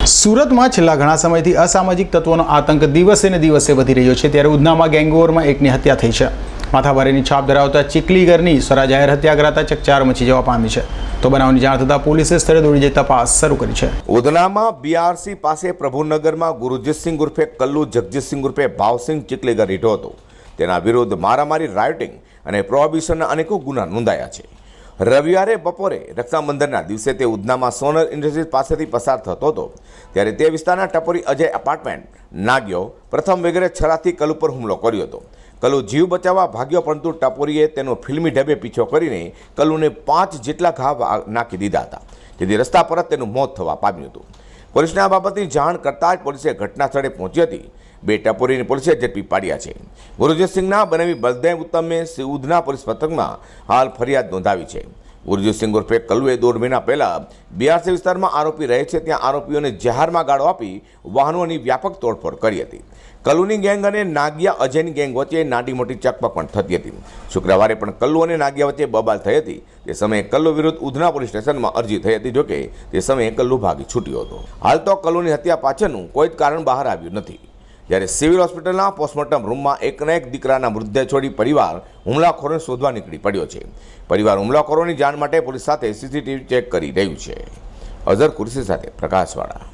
સુરતમાં છેલ્લા ઘણા સમયથી અસામાજિક તત્વોનો આતંક દિવસે ને દિવસે વધી રહ્યો છે, ત્યારે ઉધનામાં ગેંગવોરમાં એકની હત્યા થઈ છે। માથાભારેની છાપ ધરાવતા ચીખલીગરની સરા જાહેર હત્યા કરાતા ચકચાર મચી જવા પામી છે। તો બનાવની જાણ થતાં પોલીસે સ્થળે દોડી જઈ તપાસ શરૂ કરી છે। ઉધનામાં બીઆરસી પાસે પ્રભુનગરમાં ગુરુજીતસિંહ ઉર્ફે કલ્લુ જગજીતસિંહ ઉર્ફે ભાવસિંહ ચીખલીગર રીઢો હતો। તેના વિરુદ્ધ મારામારી, રાયોટિંગ અને પ્રોહિબિશનના અનેકો ગુના નોંધાયા છે। રવિવારે બપોરે રક્ષાબંધનના દિવસે તે ઉધનામાં સોનલ ઇન્ડસ્ટ્રીઝ પાસેથી પસાર થતો હતો, ત્યારે તે વિસ્તારના ટપોરી અજય એપાર્ટમેન્ટ નાગ્યો પ્રથમ વગેરે છરાથી કલ્લુ પર હુમલો કર્યો હતો। કલ્લુ જીવ બચાવવા ભાગ્યો, પરંતુ ટપોરીએ તેનો ફિલ્મી ઢબે પીછો કરીને કલ્લુને 5 જેટલા ઘા નાખી દીધા હતા, જેથી રસ્તા પર જ તેનું મોત થવા પામ્યું હતું। પોલીસને આ બાબતની જાણ કરતાં જ પોલીસે ઘટના સ્થળે પહોંચી હતી। 2 ટપોરીને પોલીસે ઝડપી પાડ્યા છે। ગુરુજીતસિંહના બનાવી બલદેવ ઉત્તમે ઉધના પોલીસ મથકમાં હાલ ફરિયાદ નોંધાવી છે। ગુરુજીતસિંહ ઉર્ફે કલ્લુએ 1.5 મહિના પહેલા બીઆરસી વિસ્તારમાં આરોપી રહે છે ત્યાં આરોપીઓને જહારમાં ગાળો આપી વાહનોની વ્યાપક તોડફોડ કરી હતી। કલ્લુની ગેંગ અને નાગિયા અજયની ગેંગ વચ્ચે નાની મોટી ચકમક પણ થતી હતી। શુક્રવારે પણ કલ્લુ અને નાગિયા વચ્ચે બબાલ થઈ હતી। તે સમયે કલ્લુ વિરુદ્ધ ઉધના પોલીસ સ્ટેશનમાં અરજી થઈ હતી, જોકે તે સમયે કલ્લુ ભાગી છૂટ્યો હતો। હાલ તો કલ્લુની હત્યા પાછળનું કોઈ જ કારણ બહાર આવ્યું નથી। જ્યારે સિવિલ હોસ્પિટલના પોસ્ટમોર્ટમ રૂમમાં એકના એક દીકરાના મૃતદેહ છોડી પરિવાર હુમલાખોરોને શોધવા નીકળી પડ્યો છે। પરિવાર હુમલાખોરોની જાણ માટે પોલીસ સાથે સીસીટીવી ચેક કરી રહ્યું છે। અઝર કુર્સી સાથે પ્રકાશવાળા।